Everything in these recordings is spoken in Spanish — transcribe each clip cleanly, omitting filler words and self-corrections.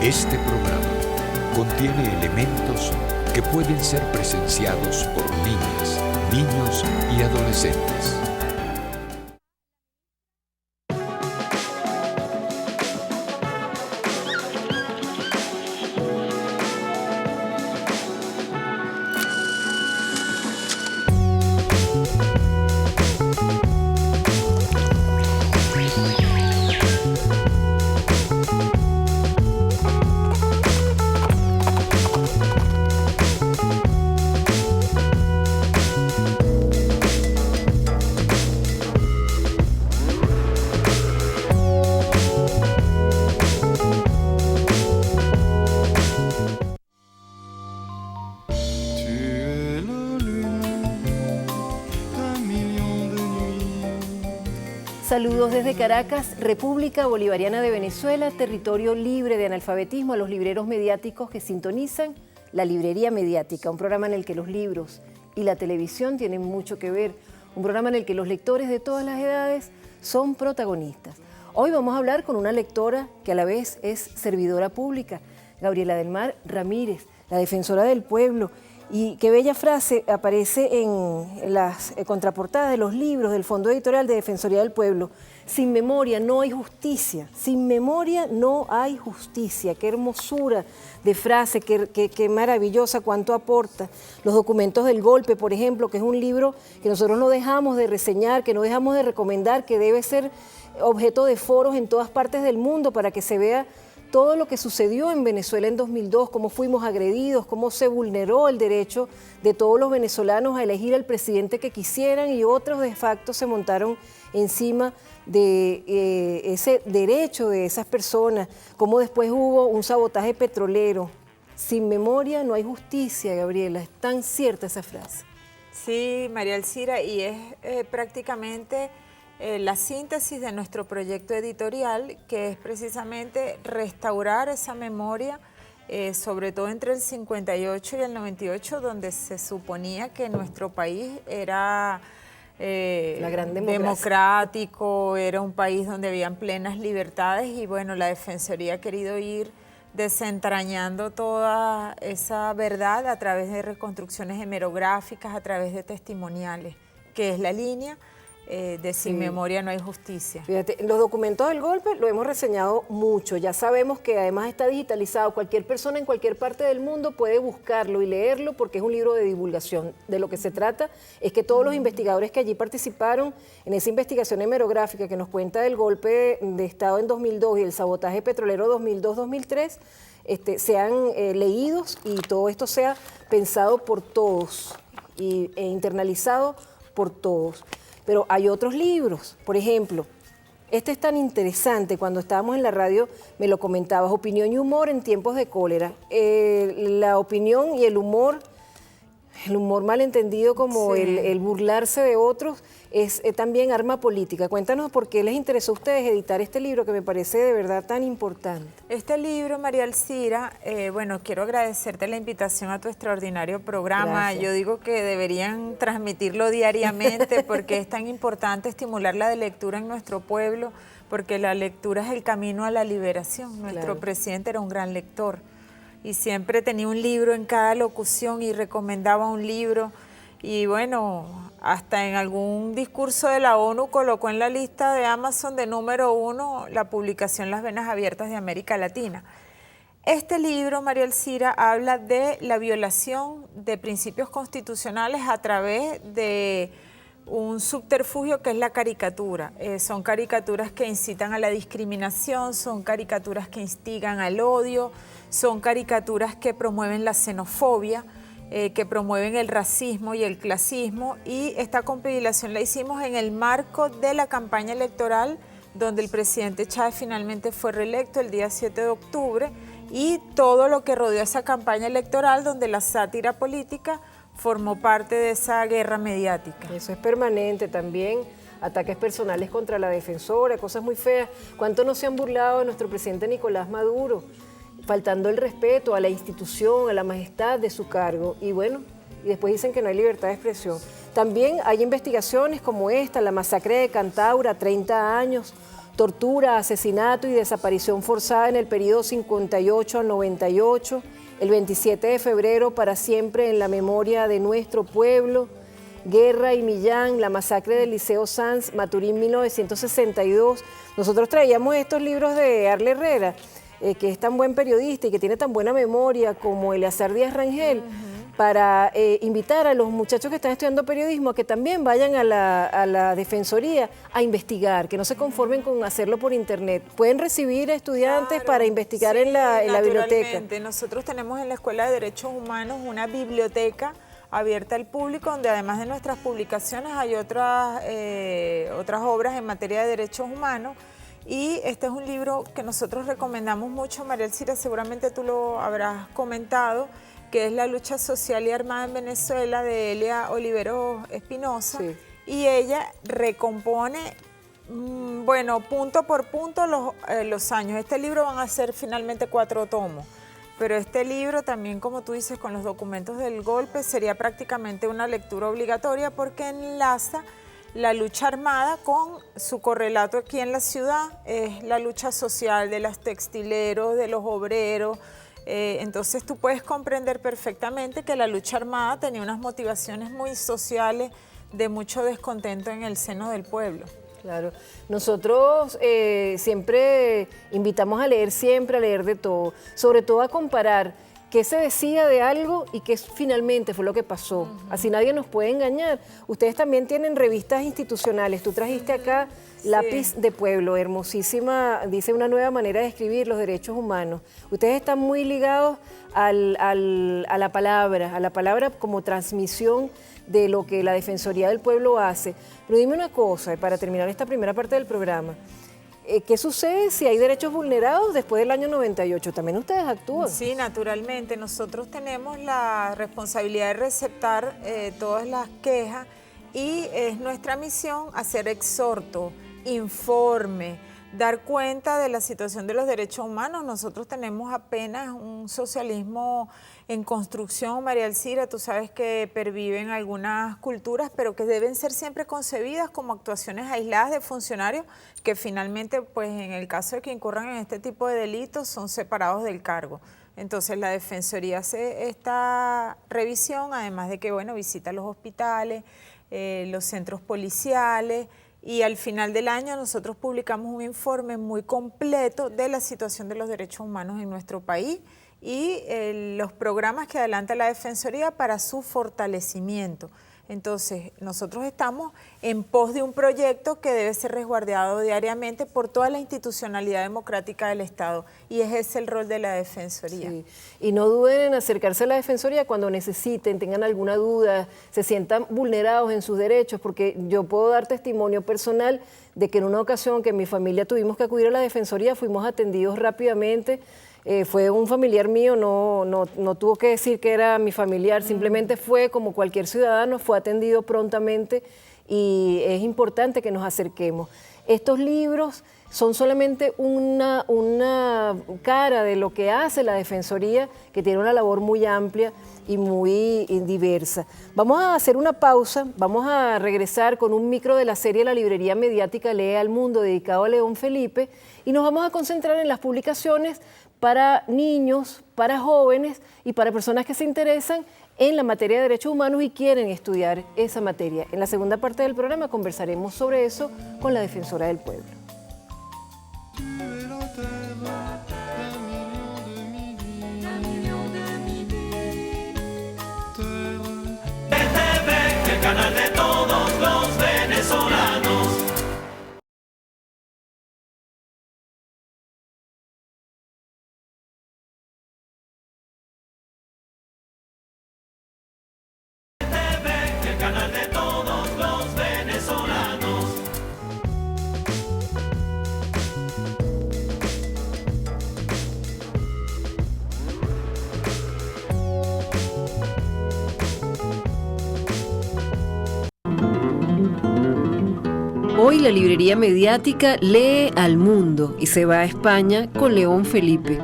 Este programa contiene elementos que pueden ser presenciados por niñas, niños y adolescentes. Saludos desde Caracas, República Bolivariana de Venezuela, territorio libre de analfabetismo, a los libreros mediáticos que sintonizan La Librería Mediática, un programa en el que los libros y la televisión tienen mucho que ver, un programa en el que los lectores de todas las edades son protagonistas. Hoy vamos a hablar con una lectora que a la vez es servidora pública, Gabriela del Mar Ramírez, la defensora del pueblo. Y qué bella frase aparece en las contraportadas de los libros del Fondo Editorial de Defensoría del Pueblo. Sin memoria no hay justicia, sin memoria no hay justicia. Qué hermosura de frase, qué maravillosa, cuánto aporta. Los documentos del golpe, por ejemplo, que es un libro que nosotros no dejamos de reseñar, que no dejamos de recomendar, que debe ser objeto de foros en todas partes del mundo para que se vea todo lo que sucedió en Venezuela en 2002, cómo fuimos agredidos, cómo se vulneró el derecho de todos los venezolanos a elegir al presidente que quisieran y otros de facto se montaron encima de ese derecho de esas personas, cómo después hubo un sabotaje petrolero. Sin memoria no hay justicia, Gabriela, es tan cierta esa frase. Sí, María Alcira, y es prácticamente la síntesis de nuestro proyecto editorial, que es precisamente restaurar esa memoria, sobre todo entre el 58 y el 98, donde se suponía que nuestro país era la gran democrático, era un país donde habían plenas libertades y bueno, la Defensoría ha querido ir desentrañando toda esa verdad a través de reconstrucciones hemerográficas, a través de testimoniales, que es la línea de Sin Memoria no hay justicia. Fíjate, los documentos del golpe lo hemos reseñado mucho, ya sabemos que además está digitalizado, cualquier persona en cualquier parte del mundo puede buscarlo y leerlo porque es un libro de divulgación. De lo que se trata es que todos los investigadores que allí participaron en esa investigación hemerográfica que nos cuenta del golpe de Estado en 2002 y el sabotaje petrolero 2002-2003, sean leídos y todo esto sea pensado por todos e internalizado por todos. Pero hay otros libros, por ejemplo, este es tan interesante, cuando estábamos en la radio me lo comentabas, Opinión y humor en tiempos de cólera. La opinión y el humor malentendido como Sí. el burlarse de otros, es también arma política. Cuéntanos por qué les interesó a ustedes editar este libro que me parece de verdad tan importante. Este libro, María Alcira, bueno, quiero agradecerte la invitación a tu extraordinario programa. Gracias. Yo digo que deberían transmitirlo diariamente porque es tan importante estimular la lectura en nuestro pueblo, porque la lectura es el camino a la liberación. Nuestro Claro. presidente era un gran lector y siempre tenía un libro en cada locución y recomendaba un libro. Y bueno, hasta en algún discurso de la ONU colocó en la lista de Amazon de número 1 la publicación Las Venas Abiertas de América Latina. Este libro, María Alcira, habla de la violación de principios constitucionales a través de un subterfugio que es la caricatura. Son caricaturas que incitan a la discriminación, son caricaturas que instigan al odio, son caricaturas que promueven la xenofobia, que promueven el racismo y el clasismo, y esta compilación la hicimos en el marco de la campaña electoral donde el presidente Chávez finalmente fue reelecto el día 7 de octubre y todo lo que rodeó esa campaña electoral donde la sátira política formó parte de esa guerra mediática. Eso es permanente también, ataques personales contra la defensora, cosas muy feas. ¿Cuánto no se han burlado de nuestro presidente Nicolás Maduro? Faltando el respeto a la institución, a la majestad de su cargo. Y bueno, y después dicen que no hay libertad de expresión. También hay investigaciones como esta, la masacre de Cantaura, 30 años, tortura, asesinato y desaparición forzada en el periodo 58 al 98, el 27 de febrero para siempre en la memoria de nuestro pueblo, Guerra y Millán, la masacre del Liceo Sanz, Maturín 1962. Nosotros traíamos estos libros de Arle Herrera, que es tan buen periodista y que tiene tan buena memoria como Eleazar Díaz Rangel, para invitar a los muchachos que están estudiando periodismo a que también vayan a la Defensoría a investigar, que no se conformen con hacerlo por internet. Pueden recibir estudiantes para investigar en la biblioteca. Nosotros tenemos en la Escuela de Derechos Humanos una biblioteca abierta al público, donde además de nuestras publicaciones hay otras obras en materia de derechos humanos. Y este es un libro que nosotros recomendamos mucho, María Elcira, seguramente tú lo habrás comentado, que es La lucha social y armada en Venezuela, de Elia Oliveros Espinosa. Sí. Y ella recompone, bueno, punto por punto los años. Este libro van a ser finalmente 4 tomos, pero este libro también, como tú dices, con los documentos del golpe, sería prácticamente una lectura obligatoria porque enlaza la lucha armada con su correlato aquí en la ciudad, es la lucha social de los textileros, de los obreros. Entonces tú puedes comprender perfectamente que la lucha armada tenía unas motivaciones muy sociales de mucho descontento en el seno del pueblo. Claro, nosotros siempre invitamos a leer de todo, sobre todo a comparar qué se decía de algo y qué finalmente fue lo que pasó. Así nadie nos puede engañar. Ustedes también tienen revistas institucionales. Tú trajiste acá Lápiz de Pueblo, hermosísima, dice una nueva manera de escribir los derechos humanos. Ustedes están muy ligados a la palabra como transmisión de lo que la Defensoría del Pueblo hace. Pero dime una cosa, para terminar esta primera parte del programa. ¿Qué sucede si hay derechos vulnerados después del año 98? ¿También ustedes actúan? Sí, naturalmente. Nosotros tenemos la responsabilidad de receptar todas las quejas y es nuestra misión hacer exhorto, informe, dar cuenta de la situación de los derechos humanos. Nosotros tenemos apenas un socialismo en construcción, María Elcira, tú sabes que perviven algunas culturas, pero que deben ser siempre concebidas como actuaciones aisladas de funcionarios que finalmente, pues en el caso de que incurran en este tipo de delitos, son separados del cargo. Entonces la Defensoría hace esta revisión, además de que, bueno, visita los hospitales, los centros policiales, y al final del año nosotros publicamos un informe muy completo de la situación de los derechos humanos en nuestro país y los programas que adelanta la Defensoría para su fortalecimiento. Entonces, nosotros estamos en pos de un proyecto que debe ser resguardado diariamente por toda la institucionalidad democrática del Estado, y ese es el rol de la Defensoría. Sí. Y no duden en acercarse a la Defensoría cuando necesiten, tengan alguna duda, se sientan vulnerados en sus derechos, porque yo puedo dar testimonio personal de que en una ocasión que en mi familia tuvimos que acudir a la Defensoría, fuimos atendidos rápidamente. Fue un familiar mío, no tuvo que decir que era mi familiar, simplemente fue como cualquier ciudadano, fue atendido prontamente y es importante que nos acerquemos. Estos libros son solamente una cara de lo que hace la Defensoría, que tiene una labor muy amplia y muy diversa. Vamos a hacer una pausa, vamos a regresar con un micro de la serie La Librería Mediática Lee al Mundo, dedicado a León Felipe, y nos vamos a concentrar en las publicaciones para niños, para jóvenes y para personas que se interesan en la materia de derechos humanos y quieren estudiar esa materia. En la segunda parte del programa conversaremos sobre eso con la Defensora del Pueblo. El canal de todos los venezolanos. El canal de todos los venezolanos. Hoy la Librería Mediática lee al mundo y se va a España con León Felipe.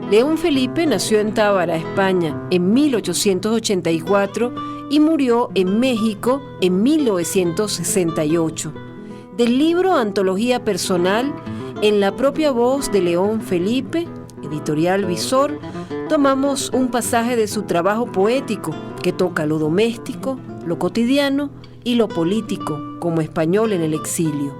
León Felipe nació en Tábara, España, en 1884 y murió en México en 1968. Del libro Antología Personal, en la propia voz de León Felipe, editorial Visor, tomamos un pasaje de su trabajo poético que toca lo doméstico, lo cotidiano y lo político como español en el exilio.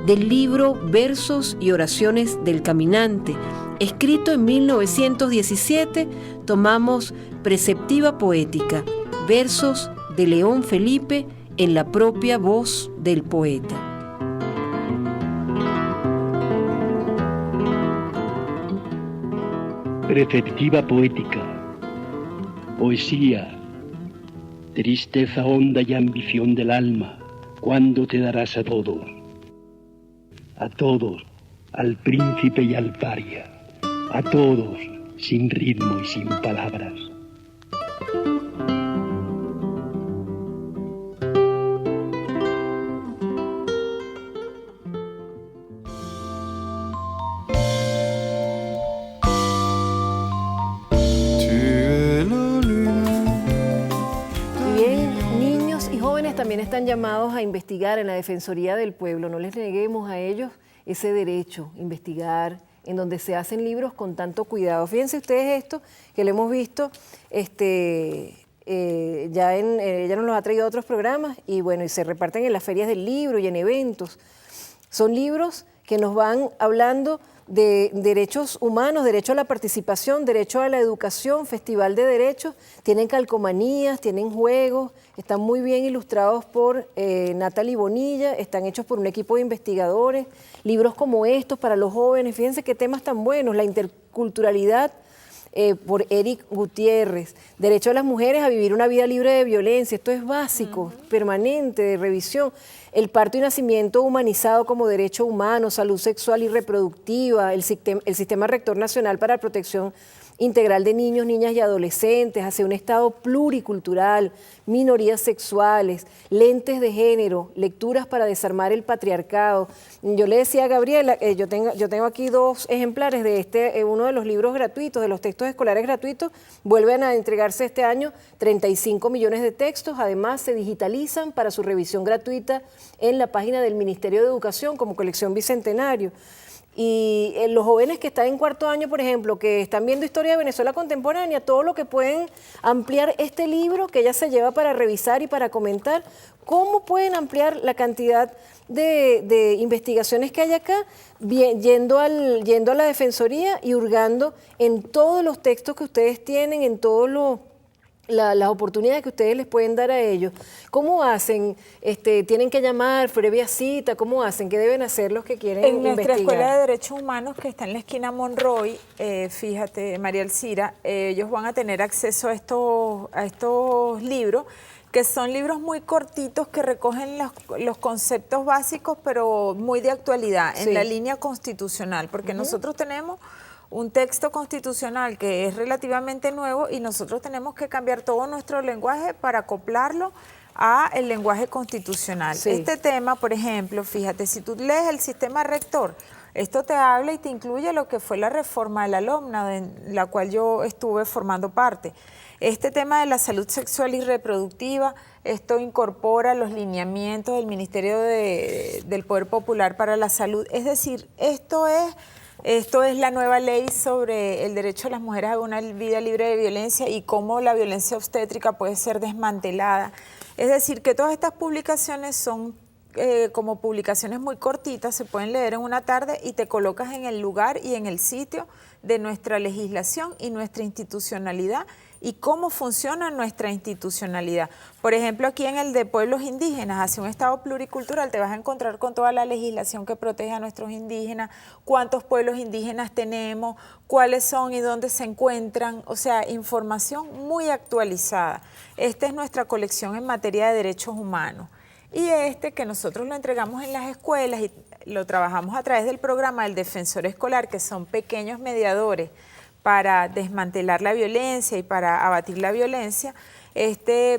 Del libro Versos y oraciones del caminante, escrito en 1917, tomamos Preceptiva poética, versos de León Felipe en la propia voz del poeta. Preceptiva poética, poesía, tristeza honda y ambición del alma, ¿cuándo te darás a todos, al príncipe y al paria, a todos, sin ritmo y sin palabras? También están llamados a investigar en la Defensoría del Pueblo. No les neguemos a ellos ese derecho, investigar, en donde se hacen libros con tanto cuidado. Fíjense ustedes esto, que lo hemos visto, ella nos lo ha traído a otros programas y bueno, y se reparten en las ferias del libro y en eventos. Son libros que nos van hablando de derechos humanos, derecho a la participación, derecho a la educación, festival de derechos, tienen calcomanías, tienen juegos, están muy bien ilustrados por Natalie Bonilla, están hechos por un equipo de investigadores, libros como estos para los jóvenes, fíjense qué temas tan buenos, la interculturalidad, por Eric Gutiérrez, derecho de las mujeres a vivir una vida libre de violencia, esto es básico, permanente, de revisión. El parto y nacimiento humanizado como derecho humano, salud sexual y reproductiva, el Sistema Rector Nacional para la Protección Integral de Niños, Niñas y Adolescentes, hacia un Estado pluricultural, minorías sexuales, lentes de género, lecturas para desarmar el patriarcado. Yo le decía a Gabriela, yo tengo aquí 2 ejemplares de uno de los libros gratuitos, de los textos escolares gratuitos, vuelven a entregarse este año 35 millones de textos, además se digitalizan para su revisión gratuita en la página del Ministerio de Educación como colección Bicentenario. Y los jóvenes que están en 4º año, por ejemplo, que están viendo historia de Venezuela contemporánea, todo lo que pueden ampliar este libro que ella se lleva para revisar y para comentar, cómo pueden ampliar la cantidad de investigaciones que hay acá, yendo a la Defensoría y hurgando en todos los textos que ustedes tienen, en todos las oportunidades que ustedes les pueden dar a ellos. ¿Cómo hacen? ¿Tienen que llamar previa cita? ¿Cómo hacen? ¿Qué deben hacer los que quieren investigar? En nuestra Escuela de Derechos Humanos, que está en la esquina Monroy, fíjate, María Elcira, ellos van a tener acceso a estos libros, que son libros muy cortitos que recogen los conceptos básicos, pero muy de actualidad, en la línea constitucional, porque nosotros tenemos un texto constitucional que es relativamente nuevo y nosotros tenemos que cambiar todo nuestro lenguaje para acoplarlo a el lenguaje constitucional. Sí. Este tema, por ejemplo, fíjate, si tú lees el sistema rector, esto te habla y te incluye lo que fue la reforma de la LOMNA, de la cual yo estuve formando parte. Este tema de la salud sexual y reproductiva, esto incorpora los lineamientos del Ministerio del Poder Popular para la Salud. Es decir, esto es la nueva ley sobre el derecho de las mujeres a una vida libre de violencia y cómo la violencia obstétrica puede ser desmantelada. Es decir, que todas estas publicaciones son como publicaciones muy cortitas, se pueden leer en una tarde y te colocas en el lugar y en el sitio de nuestra legislación y nuestra institucionalidad y cómo funciona nuestra institucionalidad. Por ejemplo, aquí en el de pueblos indígenas, hacia un Estado pluricultural, te vas a encontrar con toda la legislación que protege a nuestros indígenas, cuántos pueblos indígenas tenemos, cuáles son y dónde se encuentran, o sea, información muy actualizada. Esta es nuestra colección en materia de derechos humanos. Y que nosotros lo entregamos en las escuelas y lo trabajamos a través del programa del Defensor Escolar, que son pequeños mediadores para desmantelar la violencia y para abatir la violencia.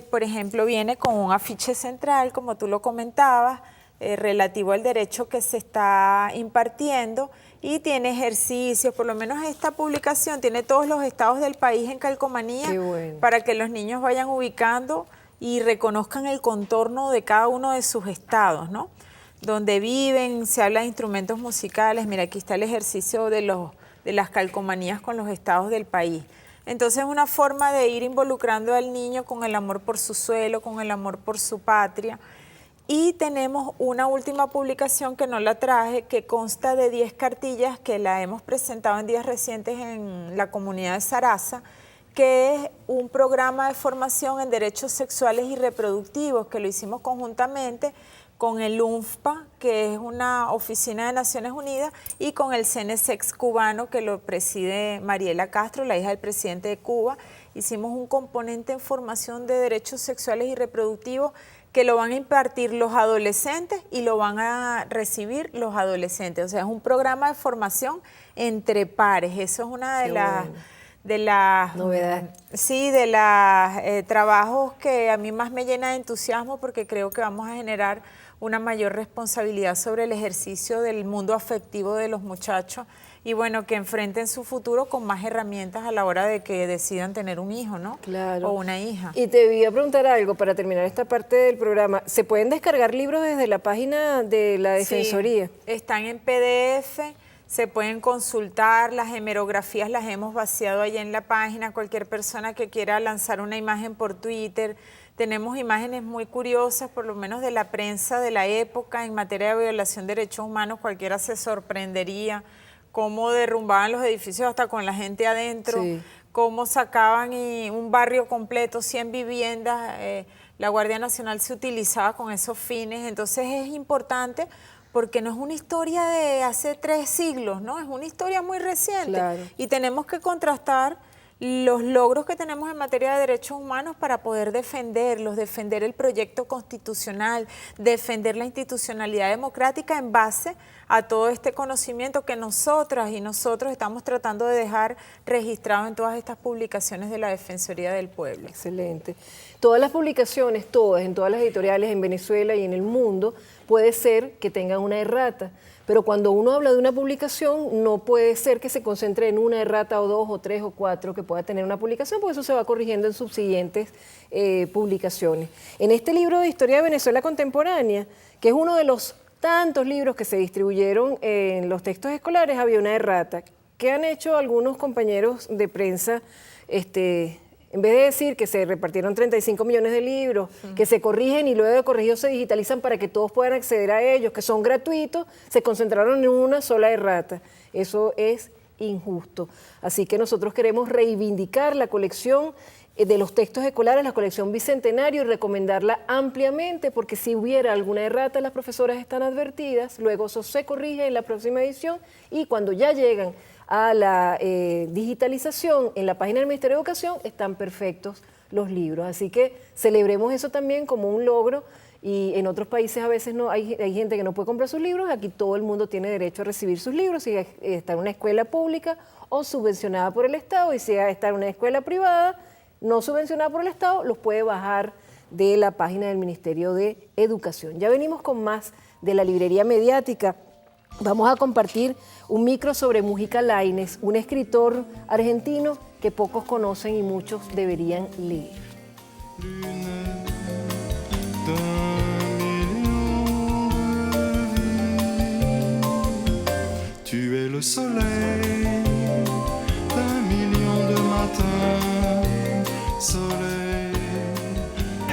Por ejemplo, viene con un afiche central, como tú lo comentabas, relativo al derecho que se está impartiendo y tiene ejercicios, por lo menos esta publicación tiene todos los estados del país en calcomanía para que los niños vayan ubicando y reconozcan el contorno de cada uno de sus estados, ¿no? donde viven, se habla de instrumentos musicales. Mira, aquí está el ejercicio de las calcomanías con los estados del país. Entonces es una forma de ir involucrando al niño con el amor por su suelo, con el amor por su patria. Y tenemos una última publicación que no la traje, que consta de 10 cartillas que la hemos presentado en días recientes en la comunidad de Sarasa, que es un programa de formación en derechos sexuales y reproductivos, que lo hicimos conjuntamente con el UNFPA, que es una oficina de Naciones Unidas, y con el CNSEX cubano, que lo preside Mariela Castro, la hija del presidente de Cuba. Hicimos un componente en formación de derechos sexuales y reproductivos que lo van a impartir los adolescentes y lo van a recibir los adolescentes. O sea, es un programa de formación entre pares. Eso es una de las novedades. Sí, de los trabajos que a mí más me llena de entusiasmo, porque creo que vamos a generar una mayor responsabilidad sobre el ejercicio del mundo afectivo de los muchachos y bueno, que enfrenten su futuro con más herramientas a la hora de que decidan tener un hijo, ¿no? Claro. O una hija. Y te voy a preguntar algo para terminar esta parte del programa. ¿Se pueden descargar libros desde la página de la Defensoría? Sí, están en PDF, se pueden consultar, las hemerografías las hemos vaciado allá en la página, cualquier persona que quiera lanzar una imagen por Twitter. Tenemos imágenes muy curiosas, por lo menos de la prensa de la época, en materia de violación de derechos humanos. Cualquiera se sorprendería cómo derrumbaban los edificios hasta con la gente adentro, sí, cómo sacaban un barrio completo, 100 viviendas. La Guardia Nacional se utilizaba con esos fines. Entonces es importante porque no es una historia de hace 3 siglos, ¿no? Es una historia muy reciente. Claro. Y tenemos que contrastar los logros que tenemos en materia de derechos humanos para poder defenderlos, defender el proyecto constitucional, defender la institucionalidad democrática en base a todo este conocimiento que nosotras y nosotros estamos tratando de dejar registrado en todas estas publicaciones de la Defensoría del Pueblo. Excelente. Todas las publicaciones, todas, en todas las editoriales en Venezuela y en el mundo, puede ser que tengan una errata. Pero cuando uno habla de una publicación, no puede ser que se concentre en una errata o 2 o 3 o 4 que pueda tener una publicación, porque eso se va corrigiendo en subsiguientes publicaciones. En este libro de Historia de Venezuela Contemporánea, que es uno de los tantos libros que se distribuyeron en los textos escolares, había una errata. ¿Qué han hecho algunos compañeros de prensa? En vez de decir que se repartieron 35 millones de libros, que se corrigen y luego de corregidos se digitalizan para que todos puedan acceder a ellos, que son gratuitos, se concentraron en una sola errata. Eso es injusto. Así que nosotros queremos reivindicar la colección de los textos escolares, la colección Bicentenario, y recomendarla ampliamente, porque si hubiera alguna errata, las profesoras están advertidas, luego eso se corrige en la próxima edición y cuando ya llegan a la digitalización en la página del Ministerio de Educación, están perfectos los libros. Así que celebremos eso también como un logro, y en otros países a veces no hay gente que no puede comprar sus libros. Aquí todo el mundo tiene derecho a recibir sus libros, si está en una escuela pública o subvencionada por el Estado, y si está en una escuela privada no subvencionada por el Estado, los puede bajar de la página del Ministerio de Educación. Ya venimos con más de la librería mediática. Vamos a compartir un micro sobre Mujica Lainez, un escritor argentino que pocos conocen y muchos deberían leer. Tu es le soleil d'un million de matins, soleil.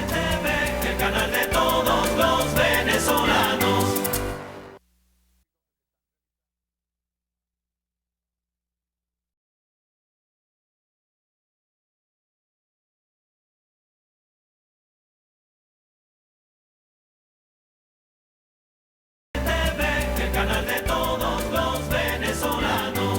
TV, el canal de todos los venezolanos. TV, el canal de todos los venezolanos.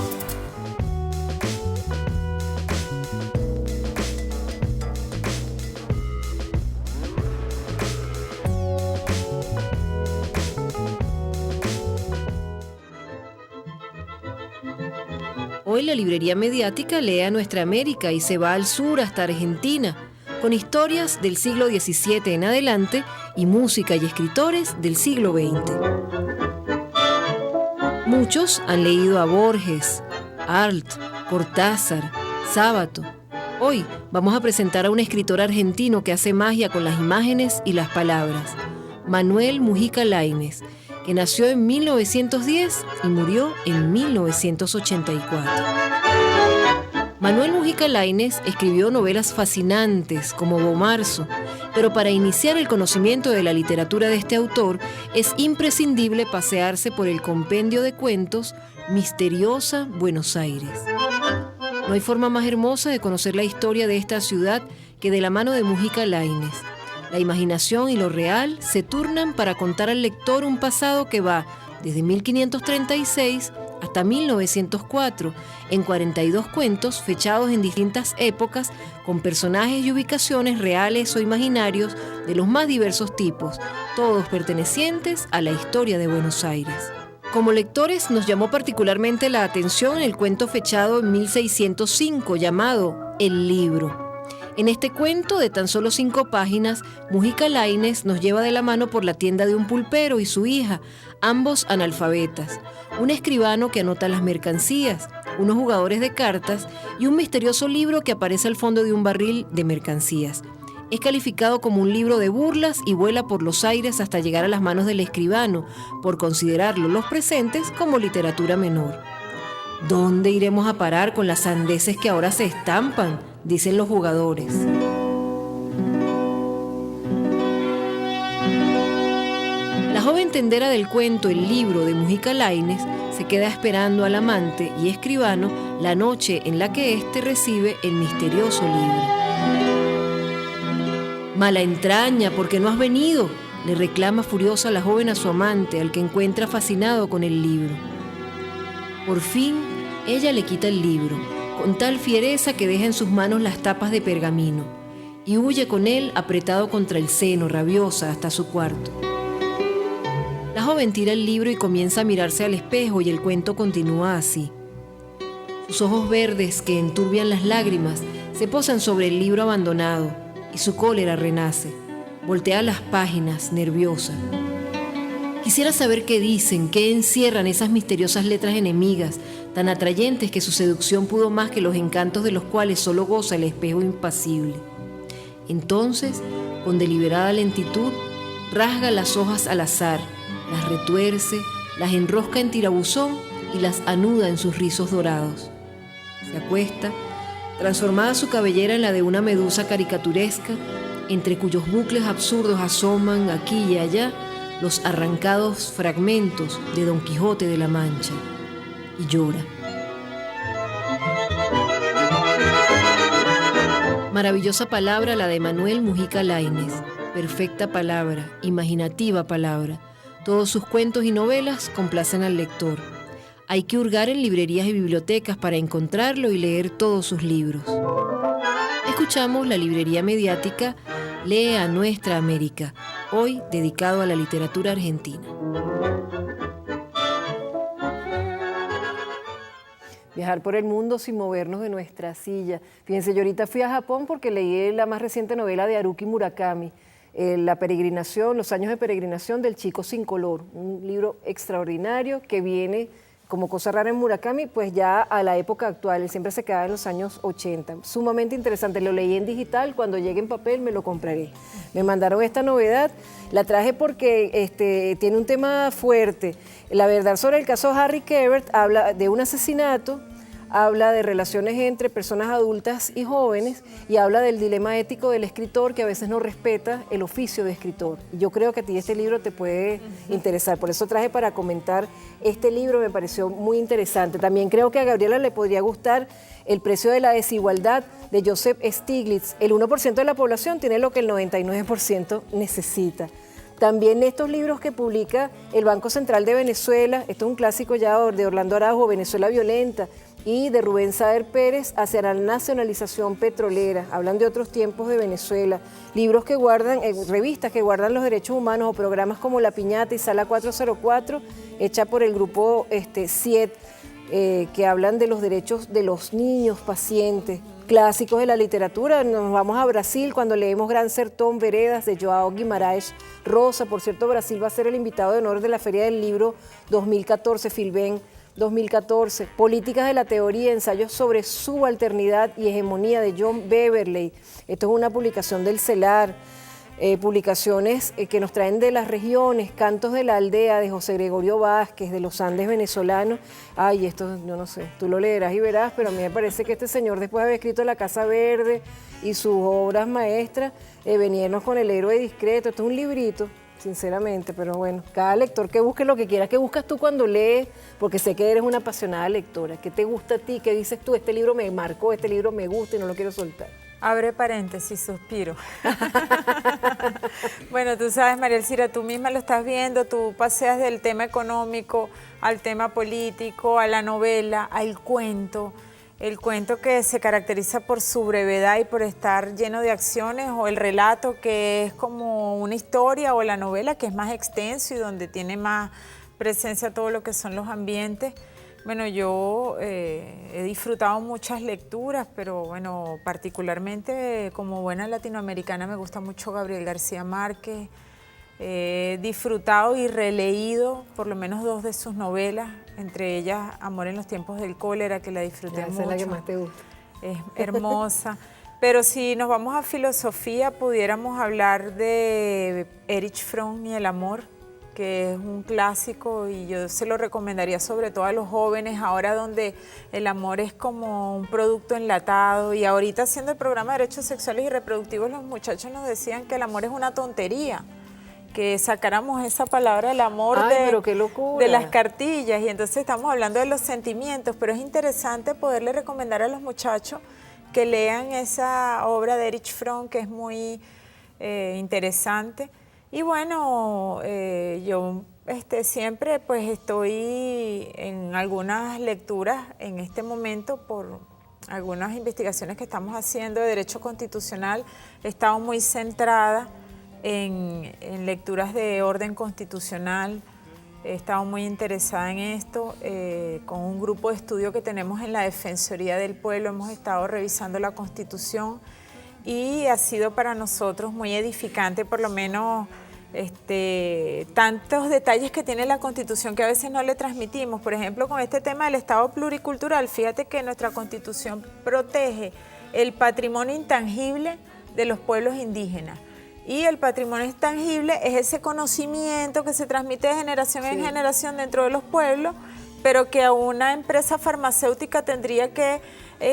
Hoy la librería mediática lee a nuestra América y se va al sur hasta Argentina, con historias del siglo XVII en adelante y música y escritores del siglo XX. Muchos han leído a Borges, Arlt, Cortázar, Sábato. Hoy vamos a presentar a un escritor argentino que hace magia con las imágenes y las palabras, Manuel Mujica Lainez, que nació en 1910 y murió en 1984. Manuel Mujica Lainez escribió novelas fascinantes como Bomarzo, pero para iniciar el conocimiento de la literatura de este autor es imprescindible pasearse por el compendio de cuentos Misteriosa Buenos Aires. No hay forma más hermosa de conocer la historia de esta ciudad que de la mano de Mujica Lainez. La imaginación y lo real se turnan para contar al lector un pasado que va desde 1536 hasta 1904, en 42 cuentos fechados en distintas épocas, con personajes y ubicaciones reales o imaginarios de los más diversos tipos, todos pertenecientes a la historia de Buenos Aires. Como lectores nos llamó particularmente la atención el cuento fechado en 1605 llamado El Libro. En este cuento de tan solo 5 páginas, Mujica Lainez nos lleva de la mano por la tienda de un pulpero y su hija, ambos analfabetas, un escribano que anota las mercancías, unos jugadores de cartas y un misterioso libro que aparece al fondo de un barril de mercancías. Es calificado como un libro de burlas y vuela por los aires hasta llegar a las manos del escribano, por considerarlo los presentes como literatura menor. ¿Dónde iremos a parar con las sandeces que ahora se estampan?, dicen los jugadores. La joven tendera del cuento El Libro de Mujica Lainez se queda esperando al amante y escribano la noche en la que éste recibe el misterioso libro. «Mala entraña, ¿por qué no has venido?», le reclama furiosa la joven a su amante, al que encuentra fascinado con el libro. Por fin, ella le quita el libro, con tal fiereza que deja en sus manos las tapas de pergamino, y huye con él apretado contra el seno, rabiosa, hasta su cuarto. La joven tira el libro y comienza a mirarse al espejo, y el cuento continúa así. Sus ojos verdes, que enturbian las lágrimas, se posan sobre el libro abandonado, y su cólera renace. Voltea las páginas, nerviosa. Quisiera saber qué dicen, qué encierran esas misteriosas letras enemigas, tan atrayentes que su seducción pudo más que los encantos de los cuales solo goza el espejo impasible. Entonces, con deliberada lentitud, rasga las hojas al azar, las retuerce, las enrosca en tirabuzón y las anuda en sus rizos dorados. Se acuesta, transformada su cabellera en la de una medusa caricaturesca, entre cuyos bucles absurdos asoman aquí y allá los arrancados fragmentos de Don Quijote de la Mancha, y llora. Maravillosa palabra la de Manuel Mujica Lainez, perfecta palabra, imaginativa palabra. Todos sus cuentos y novelas complacen al lector. Hay que hurgar en librerías y bibliotecas para encontrarlo y leer todos sus libros. Escuchamos la librería mediática Lee a Nuestra América, hoy dedicado a la literatura argentina. Viajar por el mundo sin movernos de nuestra silla. Fíjense, yo ahorita fui a Japón porque leí la más reciente novela de Haruki Murakami, La peregrinación, los años de peregrinación del chico sin color, un libro extraordinario que viene como cosa rara en Murakami, pues ya a la época actual, él siempre se queda en los años 80. Sumamente interesante, lo leí en digital, cuando llegue en papel me lo compraré. Me mandaron esta novedad, la traje porque tiene un tema fuerte. La verdad sobre el caso Harry Quebert habla de un asesinato, habla de relaciones entre personas adultas y jóvenes y habla del dilema ético del escritor que a veces no respeta el oficio de escritor. Y yo creo que a ti este libro te puede interesar, por eso traje para comentar este libro, me pareció muy interesante. También creo que a Gabriela le podría gustar El precio de la desigualdad de Joseph Stiglitz. El 1% de la población tiene lo que el 99% necesita. También estos libros que publica el Banco Central de Venezuela, esto es un clásico ya de Orlando Araujo, Venezuela Violenta, y de Rubén Saer Pérez, Hacia la nacionalización petrolera. Hablan de otros tiempos de Venezuela. Libros que guardan, revistas que guardan los derechos humanos o programas como La Piñata y Sala 404, hecha por el grupo CIED, que hablan de los derechos de los niños pacientes. Clásicos de la literatura, nos vamos a Brasil cuando leemos Gran Sertón Veredas de João Guimarães Rosa. Por cierto, Brasil va a ser el invitado de honor de la Feria del Libro 2014, Filben 2014. Políticas de la teoría, ensayos sobre subalternidad y hegemonía de John Beverley. Esto es una publicación del CELAR. publicaciones que nos traen de las regiones, Cantos de la Aldea de José Gregorio Vázquez, de los Andes venezolanos. Ay, esto yo no sé, tú lo leerás y verás, pero a mí me parece que este señor, después de haber escrito La Casa Verde y sus obras maestras, venirnos con El Héroe Discreto. Esto es un librito, sinceramente, pero bueno, cada lector que busque lo que quiera. ¿Qué buscas tú cuando lees? Porque sé que eres una apasionada lectora. ¿Qué te gusta a ti? ¿Qué dices tú? Este libro me marcó, este libro me gusta y no lo quiero soltar. Abre paréntesis, suspiro. Bueno, tú sabes, María Elcira, tú misma lo estás viendo, tú paseas del tema económico al tema político, a la novela, al cuento. El cuento que se caracteriza por su brevedad y por estar lleno de acciones, o el relato que es como una historia, o la novela que es más extenso y donde tiene más presencia todo lo que son los ambientes. Bueno, yo he disfrutado muchas lecturas, pero bueno, particularmente como buena latinoamericana me gusta mucho Gabriel García Márquez. He disfrutado y releído por lo menos 2 de sus novelas, entre ellas Amor en los tiempos del cólera, que la disfruté mucho. Esa es la que más te gusta. Es hermosa. Pero si nos vamos a filosofía, pudiéramos hablar de Erich Fromm y el amor, que es un clásico y yo se lo recomendaría sobre todo a los jóvenes, ahora donde el amor es como un producto enlatado, y ahorita haciendo el programa de Derechos Sexuales y Reproductivos, los muchachos nos decían que el amor es una tontería, que sacáramos esa palabra del amor pero qué locura, de las cartillas, y entonces estamos hablando de los sentimientos, pero es interesante poderle recomendar a los muchachos que lean esa obra de Erich Fromm, que es muy interesante. Y bueno, yo siempre pues estoy en algunas lecturas en este momento por algunas investigaciones que estamos haciendo de derecho constitucional. He estado muy centrada en lecturas de orden constitucional, he estado muy interesada en esto. Con un grupo de estudio que tenemos en la Defensoría del Pueblo hemos estado revisando la Constitución y ha sido para nosotros muy edificante, por lo menos tantos detalles que tiene la Constitución que a veces no le transmitimos. Por ejemplo, con este tema del Estado pluricultural, fíjate que nuestra Constitución protege el patrimonio intangible de los pueblos indígenas. Y el patrimonio intangible es ese conocimiento que se transmite de generación en generación dentro de los pueblos, pero que a una empresa farmacéutica tendría que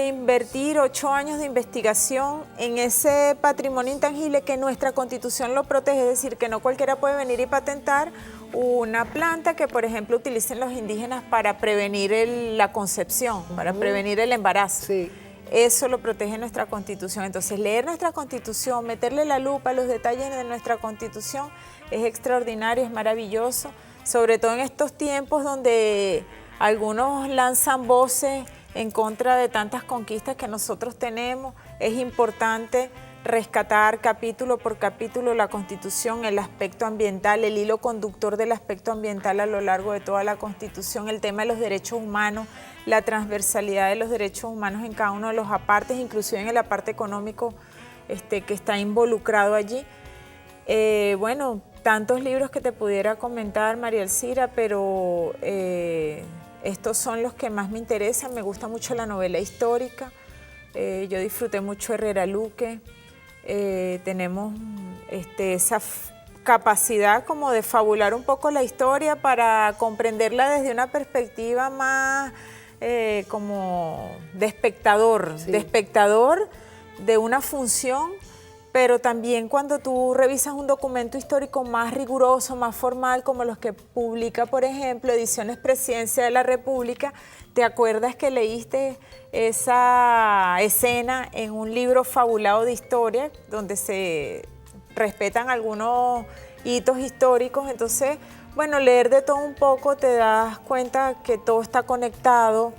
invertir 8 años de investigación en ese patrimonio intangible que nuestra Constitución lo protege, es decir, que no cualquiera puede venir y patentar una planta que, por ejemplo, utilicen los indígenas para prevenir la concepción, para prevenir el embarazo. Sí. Eso lo protege nuestra Constitución. Entonces, leer nuestra Constitución, meterle la lupa a los detalles de nuestra Constitución es extraordinario, es maravilloso, sobre todo en estos tiempos donde algunos lanzan voces en contra de tantas conquistas que nosotros tenemos. Es importante rescatar capítulo por capítulo la Constitución, el aspecto ambiental, el hilo conductor del aspecto ambiental a lo largo de toda la Constitución, el tema de los derechos humanos, la transversalidad de los derechos humanos en cada uno de los apartes, inclusive en el aparte económico que está involucrado allí. Bueno, tantos libros que te pudiera comentar, María Elcira, pero estos son los que más me interesan. Me gusta mucho la novela histórica, yo disfruté mucho Herrera Luque. Tenemos esa capacidad como de fabular un poco la historia para comprenderla desde una perspectiva más como de espectador, de una función, pero también cuando tú revisas un documento histórico más riguroso, más formal, como los que publica, por ejemplo, Ediciones Presidencia de la República, te acuerdas que leíste esa escena en un libro fabulado de historia, donde se respetan algunos hitos históricos. Entonces, bueno, leer de todo un poco te das cuenta que todo está conectado,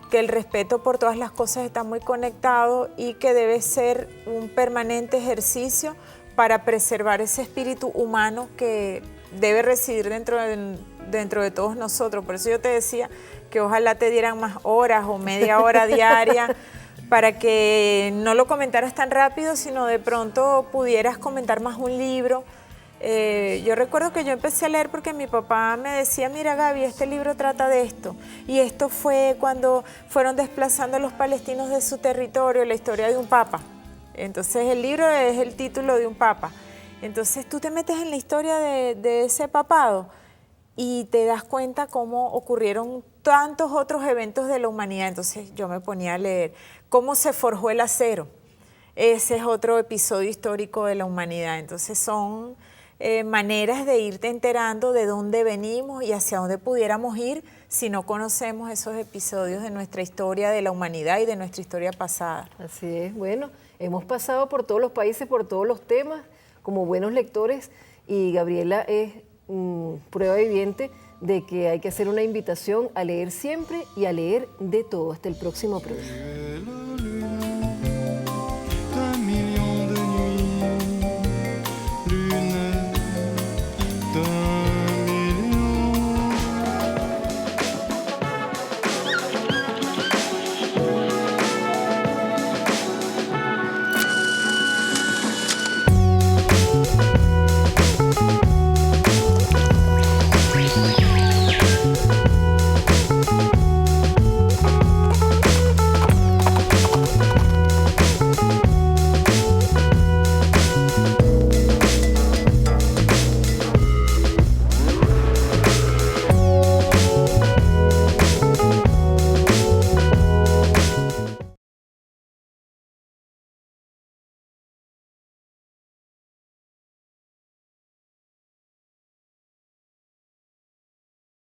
que el respeto por todas las cosas está muy conectado y que debe ser un permanente ejercicio para preservar ese espíritu humano que debe residir dentro de todos nosotros. Por eso yo te decía que ojalá te dieran más horas o media hora diaria para que no lo comentaras tan rápido, sino de pronto pudieras comentar más un libro. Yo recuerdo que yo empecé a leer porque mi papá me decía, mira Gaby, este libro trata de esto, y esto fue cuando fueron desplazando a los palestinos de su territorio, la historia de un papa. Entonces el libro es el título de un papa, Entonces tú te metes en la historia de ese papado y te das cuenta cómo ocurrieron tantos otros eventos de la humanidad. Entonces yo me ponía a leer cómo se forjó el acero. Ese es otro episodio histórico de la humanidad. Entonces son maneras de irte enterando de dónde venimos y hacia dónde pudiéramos ir si no conocemos esos episodios de nuestra historia de la humanidad y de nuestra historia pasada. Así es, bueno, hemos pasado por todos los países, por todos los temas, como buenos lectores, y Gabriela es prueba viviente de que hay que hacer una invitación a leer siempre y a leer de todo. Hasta el próximo programa.